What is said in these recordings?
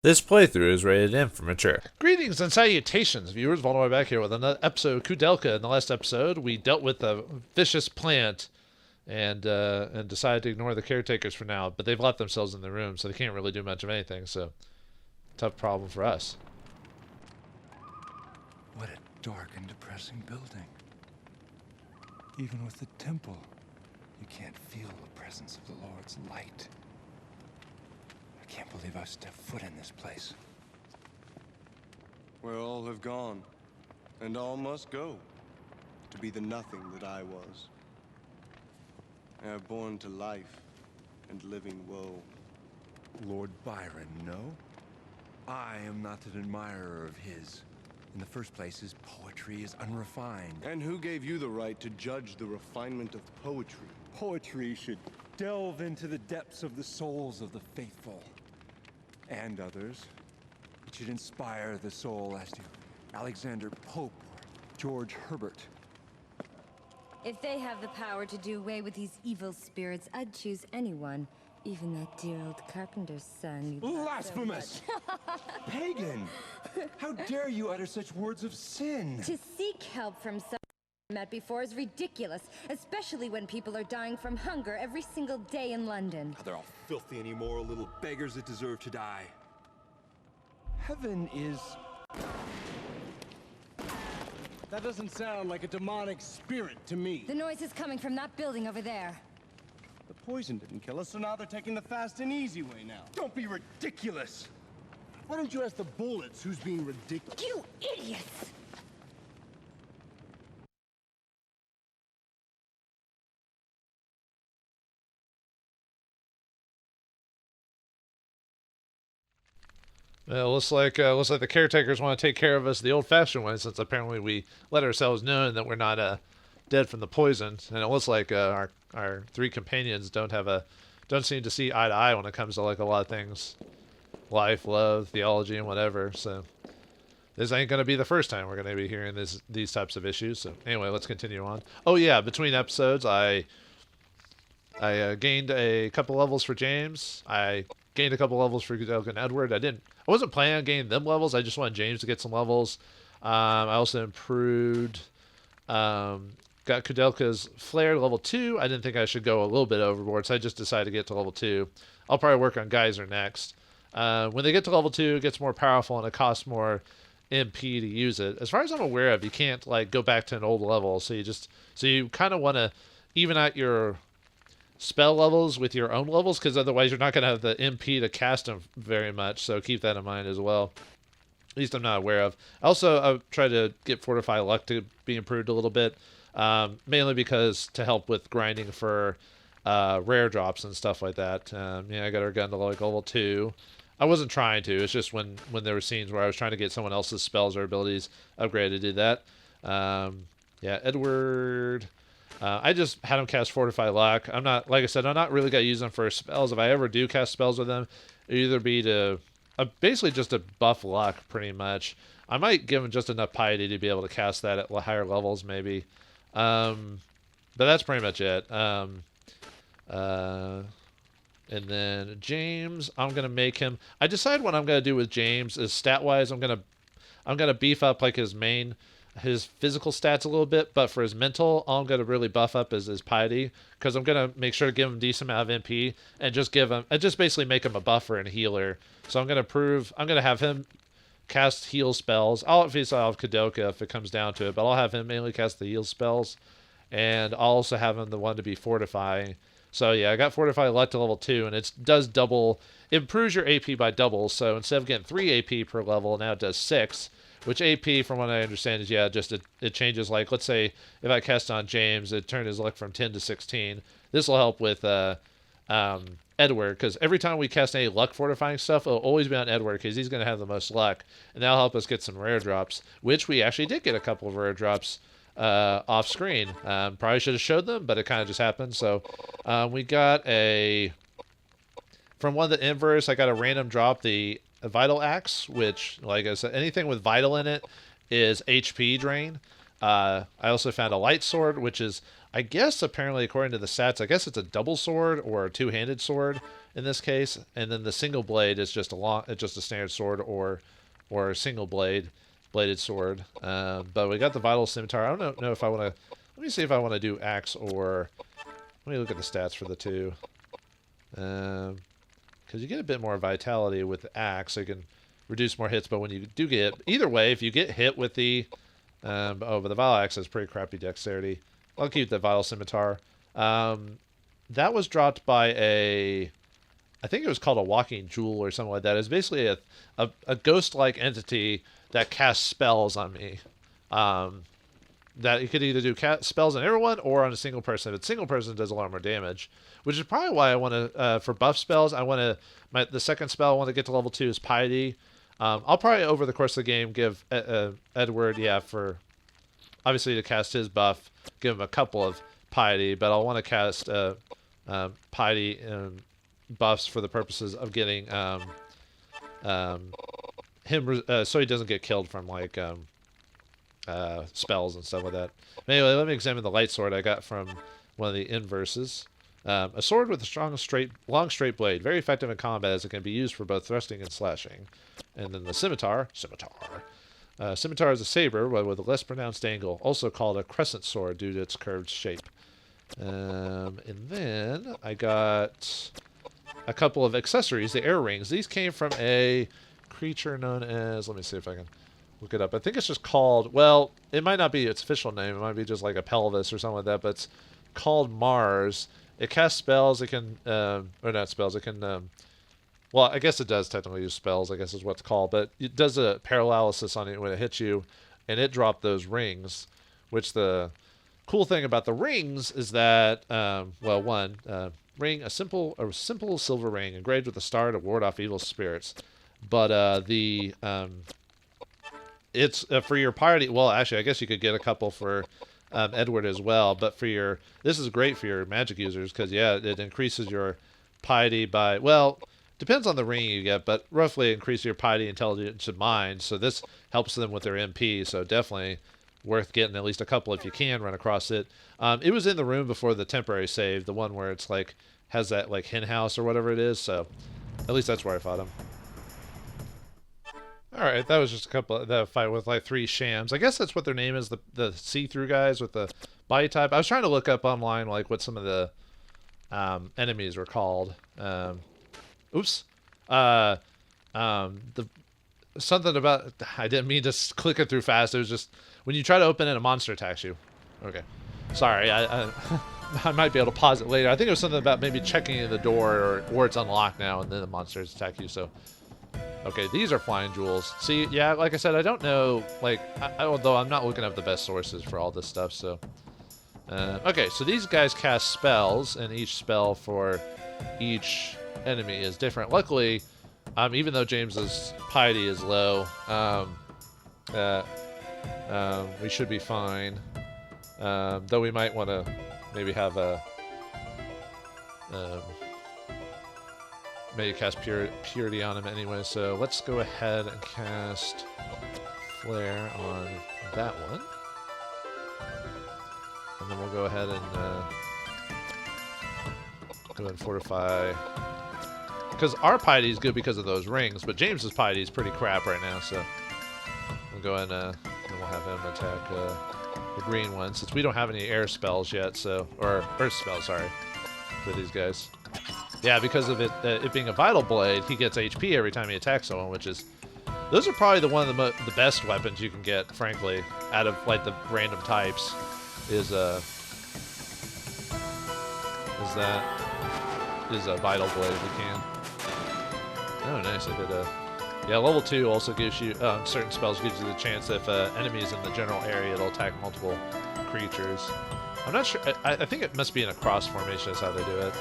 This playthrough is rated M for mature. Greetings and salutations, viewers. Vauldemare back here with another episode of Koudelka. In the last episode, we dealt with a vicious plant and decided to ignore the caretakers for now, but they've locked themselves in the room, so they can't really do much of anything, so tough problem for us. What a dark and depressing building. Even with the temple, you can't feel the presence of the Lord's light. I can't believe I've stepped foot in this place. Where all have gone, and all must go, to be the nothing that I was. I have born to life and living woe. Lord Byron, no? I am not an admirer of his. In the first place, his poetry is unrefined. And who gave you the right to judge the refinement of poetry? Poetry should delve into the depths of the souls of the faithful. And others. It should inspire the soul as to Alexander Pope or George Herbert. If they have the power to do away with these evil spirits, I'd choose anyone. Even that dear old carpenter's son. You love Blasphemous! so much. Pagan! How dare you utter such words of sin? To seek help from someone I met before is ridiculous, especially when people are dying from hunger every single day in London. They're all filthy and immoral little beggars that deserve to die. Heaven is... That doesn't sound like a demonic spirit to me. The noise is coming from that building over there. The poison didn't kill us, so now they're taking the fast and easy way now. Don't be ridiculous! Why don't you ask the bullets who's being ridiculous? You idiots! Well, looks like the caretakers want to take care of us the old-fashioned way, since apparently we let ourselves know that we're not dead from the poison. And it looks like our three companions don't seem to see eye to eye when it comes to like a lot of things, life, love, theology, and whatever. So this ain't gonna be the first time we're gonna be hearing these types of issues. So anyway, let's continue on. Oh yeah, between episodes, I gained a couple levels for James. I gained a couple levels for Koudelka and Edward. I wasn't planning on gaining them levels. I just wanted James to get some levels. I also improved, got Koudelka's Flare to level 2. I didn't think I should go a little bit overboard, so I just decided to get to level 2. I'll probably work on Geyser next. When they get to level 2, it gets more powerful and it costs more MP to use it. As far as I'm aware of, you can't like go back to an old level, so you kind of want to even out your spell levels with your own levels, because otherwise you're not going to have the MP to cast them very much, so keep that in mind as well. At least I'm not aware of. Also, I've tried to get Fortify Luck to be improved a little bit, mainly because to help with grinding for rare drops and stuff like that. Yeah, I got our gun to like level 2. I wasn't trying to. It's just when there were scenes where I was trying to get someone else's spells or abilities upgraded to do that. Yeah, Edward... I just had him cast Fortify Luck. I'm not, like I said, I'm not really going to use them for spells. If I ever do cast spells with them, it'll either be to, basically just to buff luck, pretty much. I might give him just enough piety to be able to cast that at higher levels, maybe. But that's pretty much it. And then James, I'm going to make him, I decide what I'm going to do with James is stat-wise, I'm going to beef up like his physical stats a little bit, but for his mental, all I'm going to really buff up is his piety, because I'm going to make sure to give him a decent amount of MP, and just basically make him a buffer and healer. So I'm going to have him cast heal spells. I'll have Koudelka if it comes down to it, but I'll have him mainly cast the heal spells, and I'll also have him the one to be fortifying. So yeah, I got Fortify Luck to level 2, and it does double, improves your AP by double, so instead of getting 3 AP per level, now it does 6. Which AP, from what I understand, is, yeah, just it changes. Like, let's say if I cast on James, it turned his luck from 10 to 16. This will help with Edward, because every time we cast any luck fortifying stuff, it'll always be on Edward, because he's going to have the most luck. And that'll help us get some rare drops, which we actually did get a couple of rare drops off screen. Probably should have showed them, but it kind of just happened. So we got from one of the inverse, I got a random drop, the a Vital Axe, which, like I said, anything with Vital in it is HP drain. I also found a Light Sword, which is, I guess, apparently, according to the stats, I guess it's a double sword or a two-handed sword. in this case, and then the single blade is just a standard sword or single bladed sword. But we got the vital scimitar. I don't know if I want to. Let me see if I want to do axe or. Let me look at the stats for the two. Because you get a bit more vitality with the axe, so you can reduce more hits. But when you do get either way, if you get hit with the but the vital axe has pretty crappy dexterity. I'll keep the vital scimitar. That was dropped by I think it was called a walking jewel or something like that. It's basically a ghost-like entity that casts spells on me. That you could either do spells on everyone or on a single person. If it's single person, it does a lot more damage, which is probably why I want to, for buff spells, I want to, the second spell I want to get to level 2 is Piety. I'll probably, over the course of the game, give Edward, for, obviously to cast his buff, give him a couple of Piety, but I'll want to cast Piety buffs for the purposes of getting him, so he doesn't get killed from, like, spells and stuff like that. Anyway, let me examine the light sword I got from one of the inverses. A sword with a long straight blade, very effective in combat as it can be used for both thrusting and slashing. And then the scimitar. Scimitar is a saber, but with a less pronounced angle, also called a crescent sword due to its curved shape. And then I got a couple of accessories, the air rings. These came from a creature known as, let me see if I can look it up. I think it's just called, well, it might not be its official name. It might be just like a pelvis or something like that, but it's called Mars. It casts spells. It can, or not spells. It can, well, I guess it does technically use spells, I guess is what's called, but it does a paralysis on it when it hits you, and it dropped those rings, which the cool thing about the rings is that, well, one, ring, a simple silver ring engraved with a star to ward off evil spirits. But it's for your piety. Well, actually, I guess you could get a couple for Edward as well. But this is great for your magic users because it increases your piety by, well, depends on the ring you get, but roughly increase your piety, intelligence, and mind. So this helps them with their MP. So definitely worth getting at least a couple if you can run across it. It was in the room before the temporary save, the one where it's like has that like hen house or whatever it is. So at least that's where I fought him. All right, that was just a couple. That fight with like 3 shams. I guess that's what their name is. The see-through guys with the body type. I was trying to look up online like what some of the enemies were called. Oops. Something about, I didn't mean to click it through fast. It was just when you try to open it, a monster attacks you. Okay, sorry. I might be able to pause it later. I think it was something about maybe checking the door or it's unlocked now and then the monsters attack you. So. Okay, these are flying jewels. See, yeah, like I said, I don't know, like, although I'm not looking up the best sources for all this stuff, so. Okay, so these guys cast spells, and each spell for each enemy is different. Luckily, even though James's piety is low, we should be fine. Though we might want to maybe have a... maybe cast purity on him anyway, so let's go ahead and cast flare on that one, and then we'll go ahead and fortify, because our piety is good because of those rings, but James's piety is pretty crap right now, so we'll go ahead and we'll have him attack the green one, since we don't have any air spells yet, so, or earth spells, sorry, for these guys. Yeah, because of it being a vital blade, he gets HP every time he attacks someone, which is... Those are probably one of the best weapons you can get, frankly, out of, like, the random types, is a vital blade if you can. Oh, nice, I did a... Yeah, level 2 also gives you... certain spells gives you the chance that if enemies in the general area, it'll attack multiple creatures. I'm not sure... I think it must be in a cross formation is how they do it.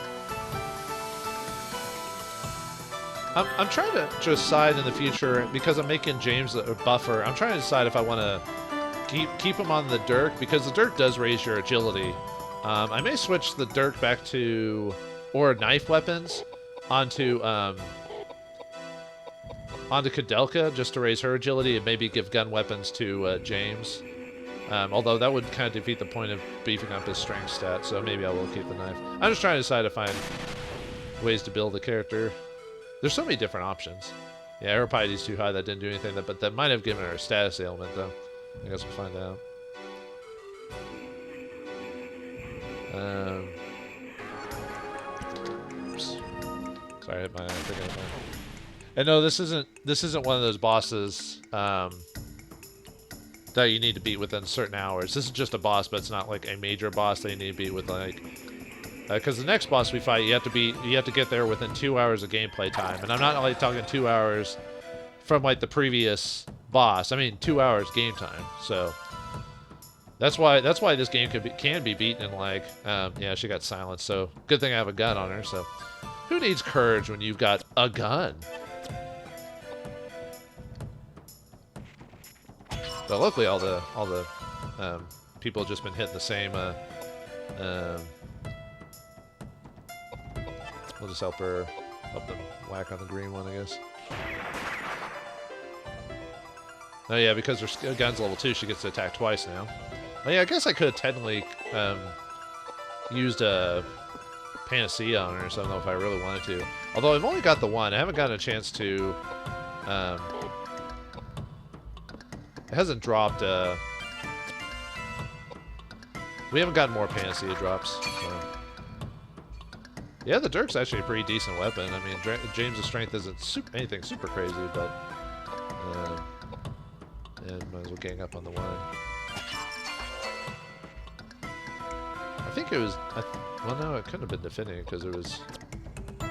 I'm trying to decide in the future, because I'm making James a buffer, I'm trying to decide if I want to keep him on the dirk, because the dirk does raise your agility. I may switch the dirk back to, or knife weapons, onto Koudelka, just to raise her agility, and maybe give gun weapons to James. Although that would kind of defeat the point of beefing up his strength stat, so maybe I will keep the knife. I'm just trying to decide if I'm ways to build a character. There's so many different options. Yeah, her piety's too high. That didn't do anything. But that might have given her a status ailment, though. I guess we'll find out. Oops. Sorry, I hit my thing. And no, this isn't one of those bosses that you need to beat within certain hours. This is just a boss, but it's not like a major boss that you need to beat with like. Because the next boss we fight, you have to get there within 2 hours of gameplay time, and I'm not like talking 2 hours from like the previous boss. I mean 2 hours game time. So that's why this game can be beaten in like yeah, she got silenced. So good thing I have a gun on her. So who needs courage when you've got a gun? But luckily all the people have just been hitting the same. We'll just help them whack on the green one, I guess. Oh yeah, because her gun's level 2, she gets to attack twice now. Oh yeah, I guess I could have technically used a Panacea on her or something if I really wanted to. Although I've only got the one, I haven't gotten a chance to. It hasn't dropped. We haven't gotten more Panacea drops. So. Yeah, the Dirk's actually a pretty decent weapon. I mean, James' strength isn't anything super crazy, but and might as well gang up on the one. I think it was. Well, no, it couldn't have been defending because it was. I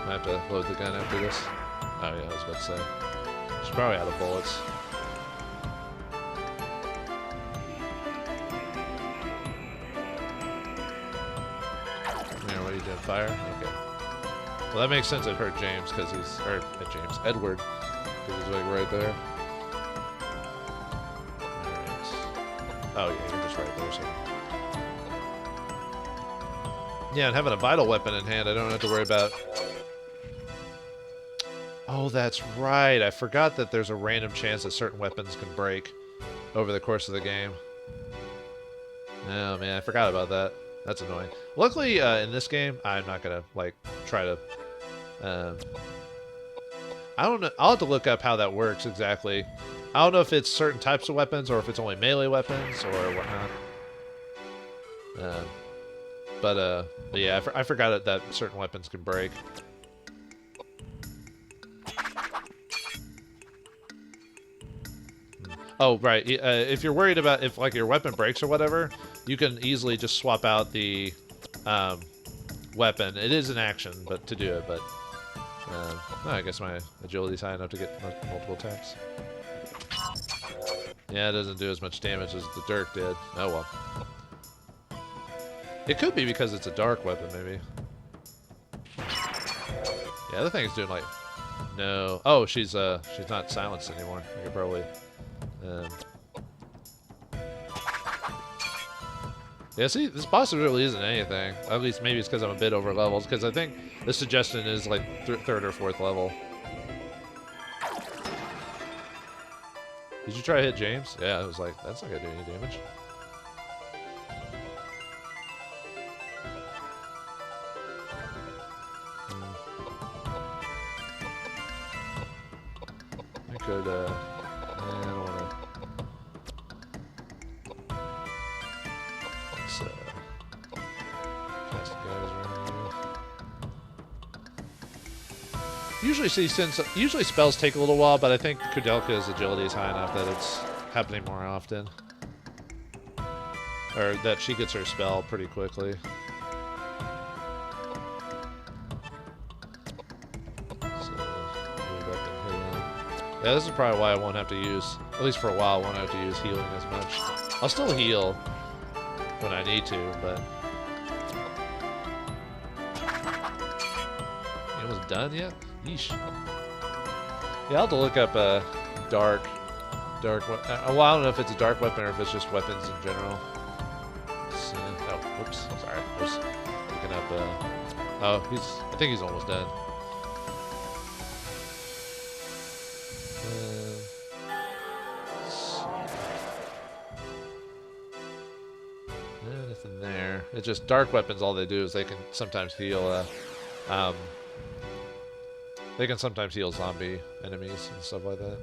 have to load the gun after this. Oh yeah, I was about to say. She's probably out of bullets. What are you doing? Fire? Okay. Well, that makes sense. It hurt James because he's Edward, because he's like right there. Alright. Oh yeah, you're just right there. So. Yeah, and having a vital weapon in hand, I don't have to worry about. Oh, that's right. I forgot that there's a random chance that certain weapons can break over the course of the game. Oh man, I forgot about that. That's annoying. Luckily, in this game, I'm not gonna like try to. I don't know. I'll have to look up how that works exactly. I don't know if it's certain types of weapons or if it's only melee weapons or whatnot. But yeah, I forgot that certain weapons can break. Oh, right. If you're worried about if like your weapon breaks or whatever, you can easily just swap out the weapon. It is an action, but to do it. But I guess my agility is high enough to get multiple attacks. Yeah, it doesn't do as much damage as the Dirk did. Oh well. It could be because it's a dark weapon, maybe. Yeah, the thing's doing like no. Oh, she's not silenced anymore. I could probably. Yeah, see, this boss really isn't anything. At least maybe it's because I'm a bit over leveled. Because I think the suggestion is like third or fourth level. Did you try to hit James? Yeah, it was like that's not gonna do any damage. I could. I don't want to. Cast the guys around here. Usually spells take a little while, but I think Koudelka's agility is high enough that it's happening more often. Or that she gets her spell pretty quickly. So, move up and hit him. Yeah, this is probably why I won't have to use, at least for a while, I won't have to use healing as much. I'll still heal when I need to, but... You almost done yet? Yeesh. Yeah, I'll have to look up a dark well, I don't know if it's a dark weapon or if it's just weapons in general. Oh, whoops. Sorry. I was looking up, oh, I think he's almost done. Nothing there. It's just dark weapons. All they do is they can sometimes heal. They can sometimes heal zombie enemies and stuff like that.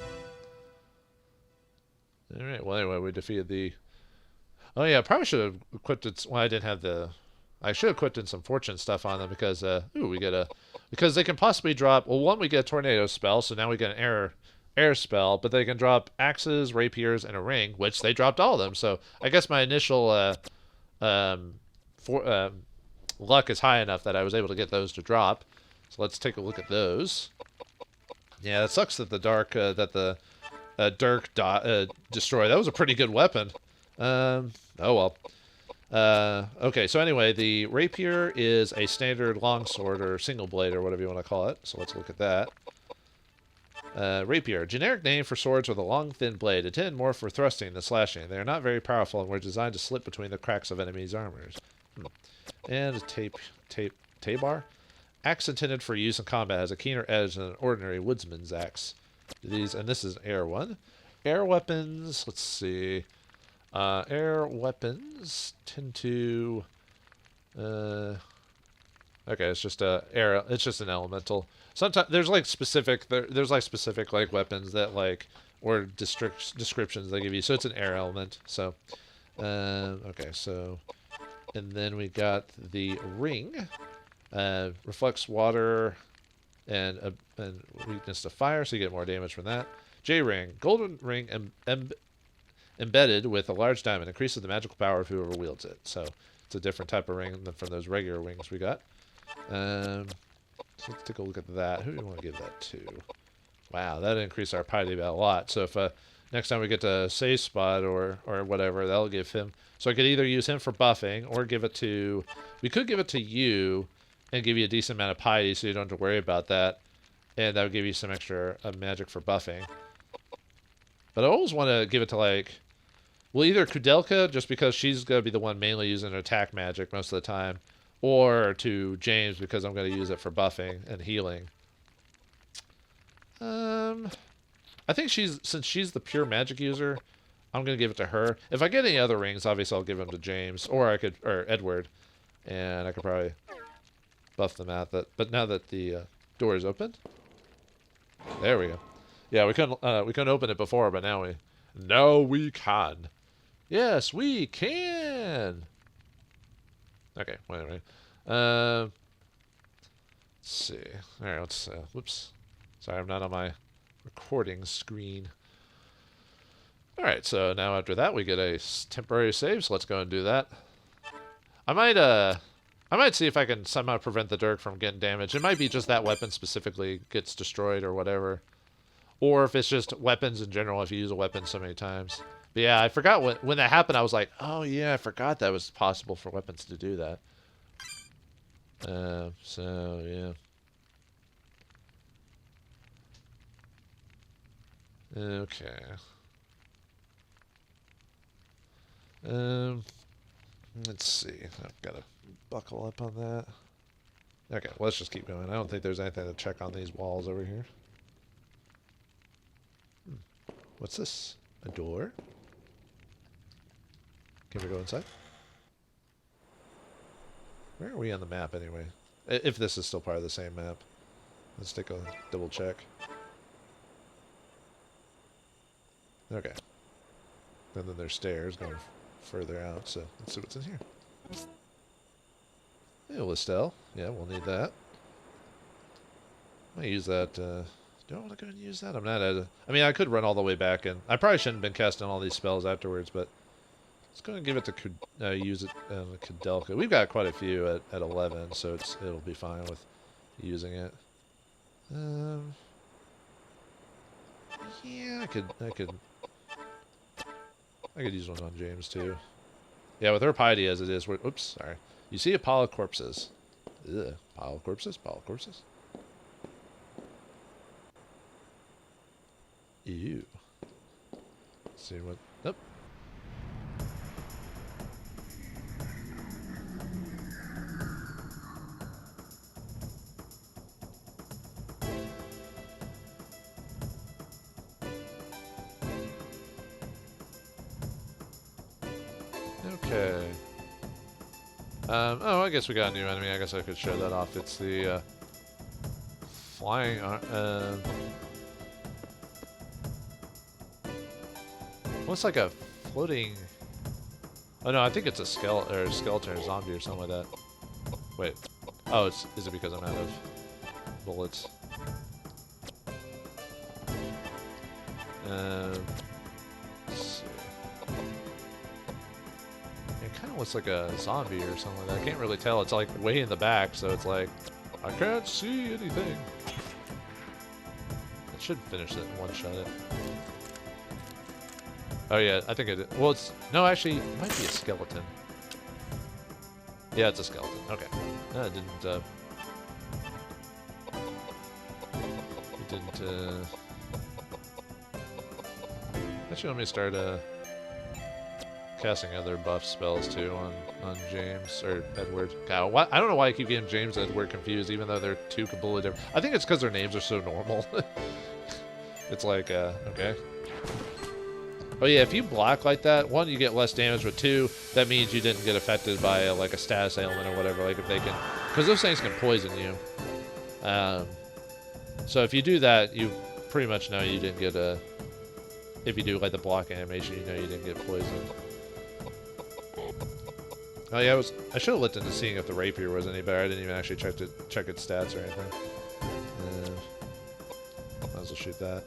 All right. Well, anyway, we defeated the. Oh yeah, I probably should have equipped it. Well, I didn't have the. I should have equipped in some fortune stuff on them because we get a because they can possibly drop. Well, one we get a tornado spell, so now we get an air spell, but they can drop axes, rapiers, and a ring, which they dropped all of them. So I guess my initial luck is high enough that I was able to get those to drop. So let's take a look at those. Yeah, it sucks that the Dirk destroy. That was a pretty good weapon. Oh well. Okay, so anyway, the rapier is a standard longsword or single blade or whatever you want to call it. So let's look at that. Rapier, generic name for swords with a long, thin blade, intended more for thrusting than slashing. They are not very powerful and were designed to slip between the cracks of enemies' armors. And a tabar, axe intended for use in combat has a keener edge than an ordinary woodsman's axe. And this is an air one. Air weapons. Let's see. Air weapons tend to. Okay, it's just It's just an elemental. Sometimes there's like specific. There's like specific like weapons that like or descriptions they give you. So it's an air element. So, okay. So, and then we got the ring. Reflects water and weakness to fire, so you get more damage from that. J-ring, golden ring embedded with a large diamond, increases the magical power of whoever wields it. So it's a different type of ring than from those regular rings we got. So let's take a look at that. Who do you want to give that to? Wow, that increased our piety a lot. So if next time we get to a save spot or whatever, that'll give him. So I could either use him for buffing or give it to. We could give it to you and give you a decent amount of piety, so you don't have to worry about that, and that would give you some extra magic for buffing. But I always want to give it to like. Well, either Koudelka, just because she's going to be the one mainly using attack magic most of the time, or to James, because I'm going to use it for buffing and healing. I think since she's the pure magic user, I'm going to give it to her. If I get any other rings, obviously I'll give them to James, or Edward, and I could probably buff them out. But now that the door is opened, there we go. Yeah, we couldn't open it before, but now we can. Yes, we can. Okay, wait a minute. Let's see. All right, let's. Whoops. Sorry, I'm not on my recording screen. All right, so now after that, we get a temporary save. So let's go and do that. I might see if I can somehow prevent the Dirk from getting damaged. It might be just that weapon specifically gets destroyed or whatever. Or if it's just weapons in general, if you use a weapon so many times. But yeah, I forgot when that happened, I was like, oh yeah, I forgot that was possible for weapons to do that. So, yeah. Okay. Let's see. I've got to buckle up on that. Okay, let's just keep going. I don't think there's anything to check on these walls over here. What's this? A door? Can we go inside? Where are we on the map anyway? If this is still part of the same map. Let's take a double check. Okay. And then there's stairs going further out, so let's see what's in here. Hey, Listel. Yeah, we'll need that. I might use that, do I want to go and use that? I'm not at a... I mean, I could run all the way back, and I probably shouldn't have been casting all these spells afterwards, but let's go and give it to use it Koudelka. We've got quite a few at 11, so it'll be fine with using it. Yeah, I could use one on James too. Yeah, with her piety as it is, oops, sorry. You see a pile of corpses. Ugh, pile of corpses, pile of corpses. Ew. Let's see what... Nope. Okay. Oh, I guess we got a new enemy. I guess I could show that off. It's the flying. Looks like a floating. Oh no, I think it's a skeleton or zombie or something like that. Wait. Oh, is it because I'm out of bullets? Let's see. It kind of looks like a zombie or something like that. I can't really tell. It's like way in the back, so it's like I can't see anything. It should finish it in one shot. Oh yeah, I think it. Well, it's no, actually, it might be a skeleton. Yeah, it's a skeleton. Okay, no, it didn't. It didn't. Actually, let me start casting other buff spells too on James or Edward. God, why, I don't know why I keep getting James and Edward confused, even though they're two completely different. I think it's because their names are so normal. It's like okay. Oh yeah, if you block like that, one, you get less damage, but two, that means you didn't get affected by like a status ailment or whatever. Like if they can, because those things can poison you. So if you do that, you pretty much know you didn't get a. If you do like the block animation, you know you didn't get poisoned. Oh yeah, I should have looked into seeing if the Rapier was any better. I didn't even actually check its stats or anything. Might as well shoot that.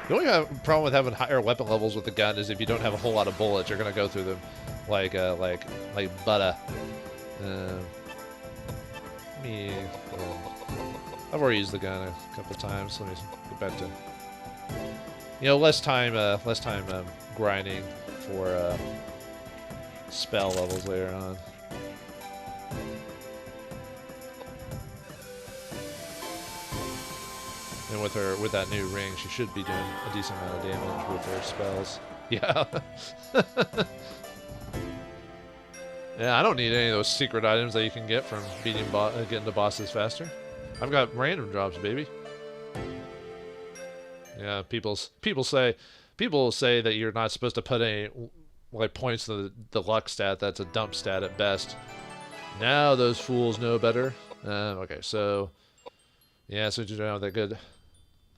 The only problem with having higher weapon levels with the gun is if you don't have a whole lot of bullets, you're gonna go through them like butter. I've already used the gun a couple times. Let me get back to less time grinding for spell levels later on. And with that new ring, she should be doing a decent amount of damage with her spells. Yeah. Yeah, I don't need any of those secret items that you can get from getting the bosses faster. I've got random drops, baby. Yeah, people say that you're not supposed to put any like points to the luck stat. That's a dump stat at best. Now those fools know better. Okay, so yeah, so you don't have that good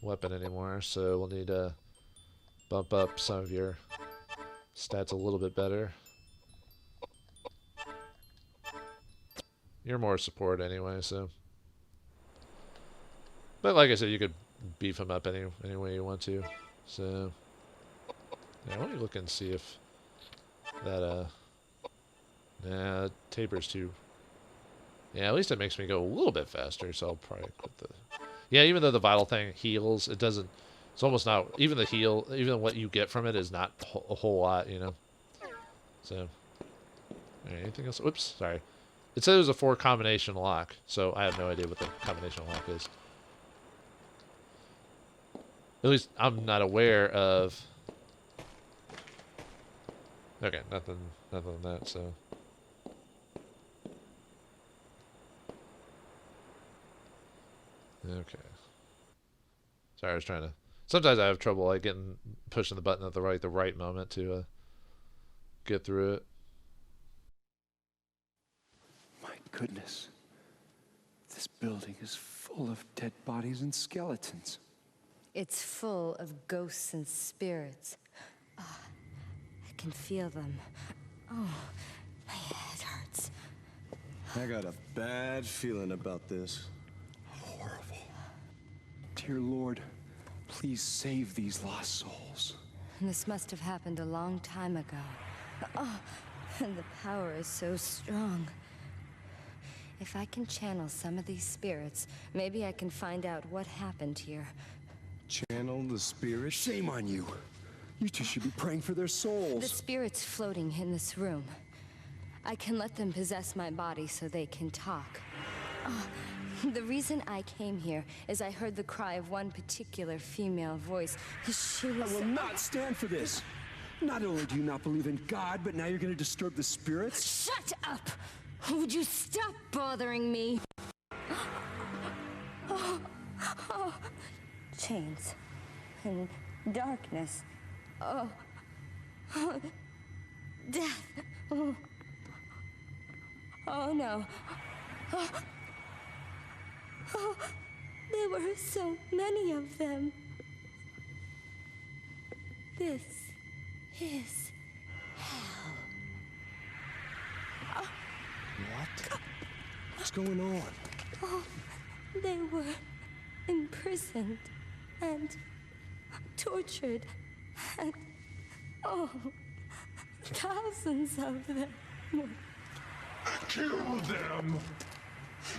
weapon anymore, so we'll need to bump up some of your stats a little bit better. You're more support anyway, so. But like I said, you could beef him up any way you want to. So yeah, let me look and see if that nah, taper's too. Yeah, at least it makes me go a little bit faster, so I'll probably quit the. Yeah, even though the vital thing heals, it doesn't. It's almost not. Even the heal, even what you get from it is not a whole lot, you know. So, anything else? Oops, sorry. It said it was a 4 combination lock, so I have no idea what the combination lock is. At least I'm not aware of. Okay, nothing on that. So. Okay. Sorry, I was trying to. Sometimes I have trouble like pushing the button at the right moment to get through it. My goodness, this building is full of dead bodies and skeletons. It's full of ghosts and spirits. Oh, I can feel them. Oh, my head hurts. I got a bad feeling about this. Horrible. Dear Lord, please save these lost souls. This must have happened a long time ago. Oh, and the power is so strong. If I can channel some of these spirits, maybe I can find out what happened here. Channel the spirit? Shame on you. You two should be praying for their souls. The spirits floating in this room. I can let them possess my body so they can talk. Oh, the reason I came here is I heard the cry of one particular female voice. She was... I will not stand for this. Not only do you not believe in God, but now you're going to disturb the spirits? Shut up! Would you stop bothering me? Oh. Chains and darkness. Oh. Death. Oh. Oh no. Oh, there were so many of them. This is hell. What? What's going on? Oh, they were imprisoned and tortured and, oh, thousands of them were. Kill them!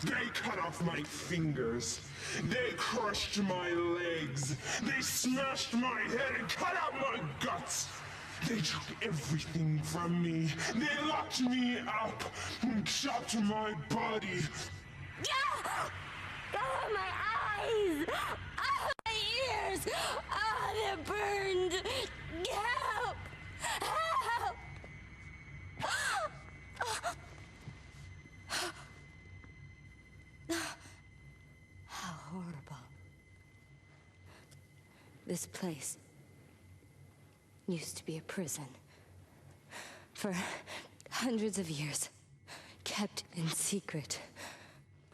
They cut off my fingers. They crushed my legs. They smashed my head and cut out my guts. They took everything from me. They locked me up and chopped my body. Oh, my eyes! Oh, my ears! Oh, they're burned! Help! Help! How horrible. This place used to be a prison. For hundreds of years, kept in secret.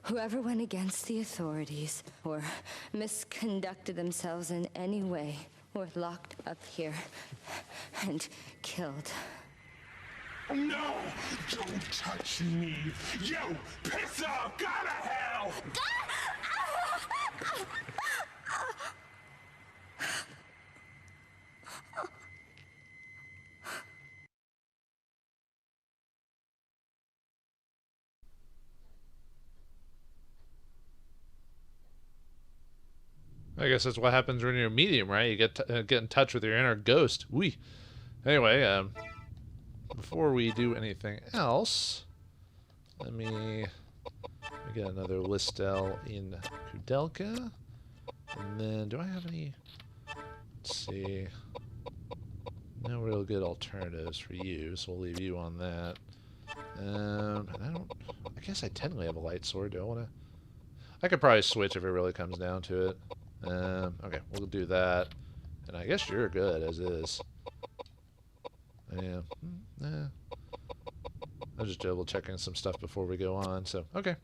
Whoever went against the authorities or misconducted themselves in any way were locked up here and killed. No! Don't touch me! You piss off! Go to hell! I guess that's what happens when you're a medium, right? You get in touch with your inner ghost. Wee. Anyway, before we do anything else, let me get another Listel in Koudelka. And then, do I have any... Let's see. No real good alternatives for you, so we'll leave you on that. And I guess I technically have a light sword. Do I want to... I could probably switch if it really comes down to it. Okay, we'll do that. And I guess you're good as is. Yeah. I'm just double checking some stuff before we go on, so okay.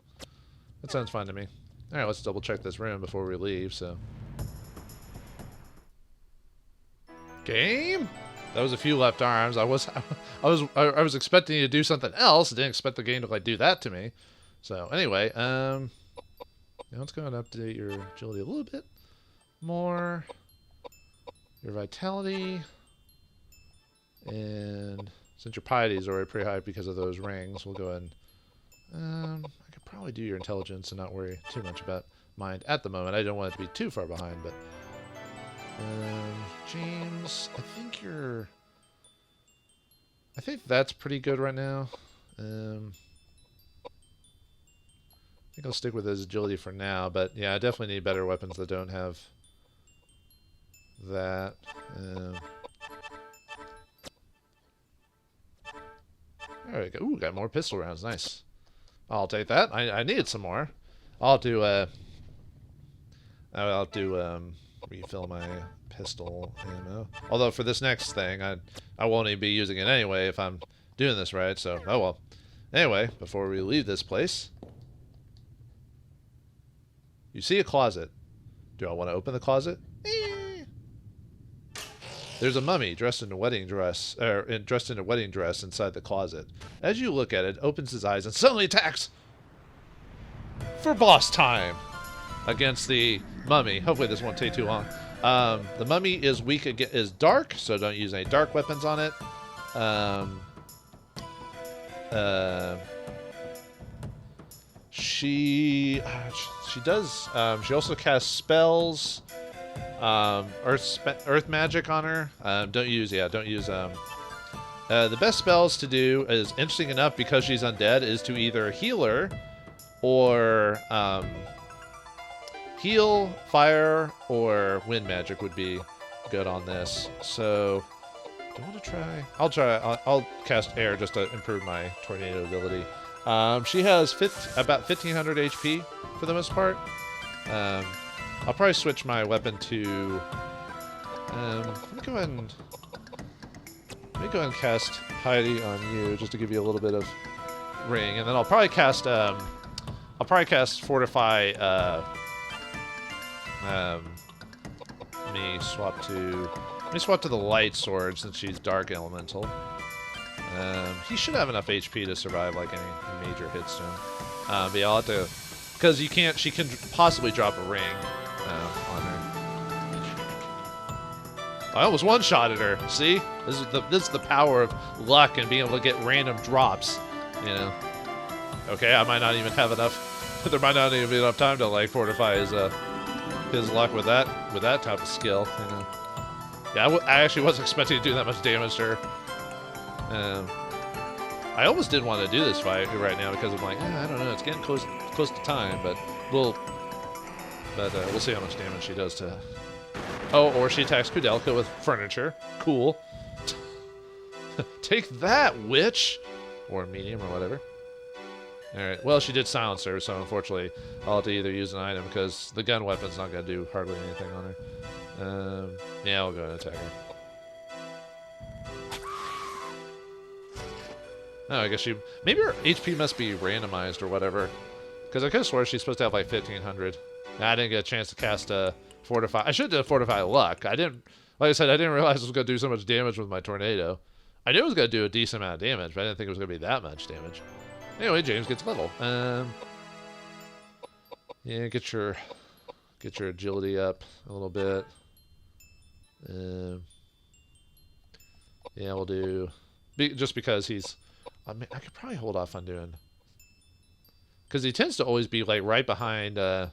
That sounds fine to me. Alright, let's double check this room before we leave, so. Game? That was a few left arms. I was expecting you to do something else. I didn't expect the game to like do that to me. So anyway, let's go and update your agility a little bit more. Your vitality. And since your piety is already pretty high because of those rings, we'll go ahead and I could probably do your intelligence and not worry too much about mind at the moment. I don't want it to be too far behind, but James, I think that's pretty good right now. I think I'll stick with his agility for now, but yeah, I definitely need better weapons that don't have that. There we go. Ooh, got more pistol rounds. Nice. I'll take that. I needed some more. I'll do refill my pistol ammo. Although for this next thing, I won't even be using it anyway if I'm doing this right. So oh well. Anyway, before we leave this place, you see a closet. Do I want to open the closet? There's a mummy dressed in a wedding dress, inside the closet. As you look at it, opens his eyes and suddenly attacks for boss time against the mummy. Hopefully this won't take too long. The mummy is weak is dark, so don't use any dark weapons on it. She also casts spells. Earth magic on her. Don't use. The best spells to do is interesting enough because she's undead is to either heal her or heal, fire, or wind magic would be good on this. So do I want to try? I'll try. I'll cast air just to improve my tornado ability. She has about 1500 HP for the most part. I'll probably switch my weapon to. Let me go ahead and cast piety on you, just to give you a little bit of ring, and then I'll probably cast Fortify. Let me swap to the light sword since she's dark elemental. He should have enough HP to survive like any major hits to him. But yeah, I'll have to, because you can't. She can possibly drop a ring on her. I almost one-shotted her. See, this is the power of luck and being able to get random drops. You know. Okay, I might not even have enough. There might not even be enough time to like fortify his luck with that type of skill. You know. Yeah, I actually wasn't expecting to do that much damage to her. I almost didn't want to do this fight right now because I'm like, I don't know, it's getting close to time, but we'll see how much damage she does to. Oh, or she attacks Koudelka with furniture. Cool. Take that, witch, or medium or whatever. All right. Well, she did silence her, so unfortunately, I'll have to either use an item because the gun weapon's not gonna do hardly anything on her. Yeah, I'll go and attack her. Oh, I guess maybe her HP must be randomized or whatever. Because I could have sworn she's supposed to have like 1500. I didn't get a chance to cast Fortify. I should have Fortify Luck. Like I said, I didn't realize it was going to do so much damage with my Tornado. I knew it was going to do a decent amount of damage, but I didn't think it was going to be that much damage. Anyway, James gets level. Yeah, get your agility up a little bit. Yeah, we'll do... just because he's... I could probably hold off on doing, because he tends to always be like right behind our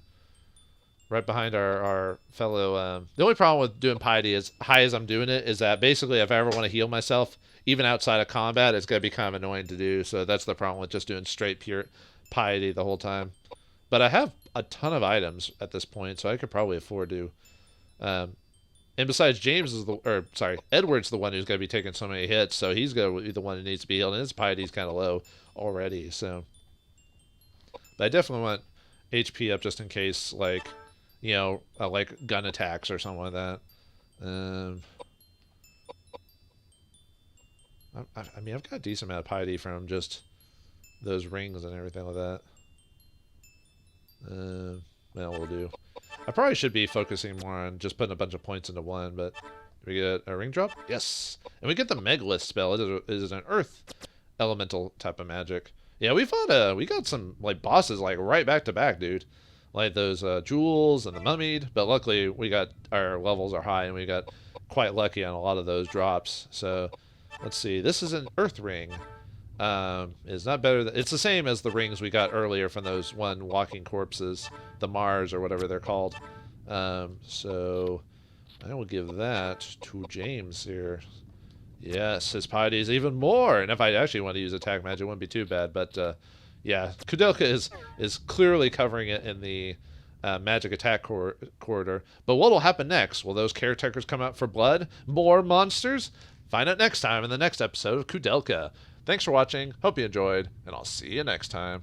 fellow. The only problem with doing piety, as high as I'm doing it, is that basically if I ever want to heal myself, even outside of combat, it's gonna be kind of annoying to do. So that's the problem with just doing straight pure piety the whole time. But I have a ton of items at this point, so I could probably afford to. And besides, Edward's the one who's going to be taking so many hits, so he's going to be the one who needs to be healed, and his piety's kind of low already, so. But I definitely want HP up just in case, like, you know, like gun attacks or something like that. I mean, I've got a decent amount of piety from just those rings and everything like that. Well, we'll do. I probably should be focusing more on just putting a bunch of points into one, but we get a ring drop? Yes. And we get the Megalith spell. It is an earth elemental type of magic. Yeah, we got some like bosses like right back to back, dude. Like those jewels and the mummied, but luckily our levels are high and we got quite lucky on a lot of those drops. So let's see. This is an earth ring. It's not better it's the same as the rings we got earlier from those walking corpses, the Mars or whatever they're called. So I will give that to James here. Yes, his piety is even more, and if I actually want to use attack magic, it wouldn't be too bad. But yeah, Koudelka is clearly covering it in the magic attack corridor. But what will happen next? Will those caretakers come out for blood? More monsters? Find out next time in the next episode of Koudelka. Thanks for watching, hope you enjoyed, and I'll see you next time.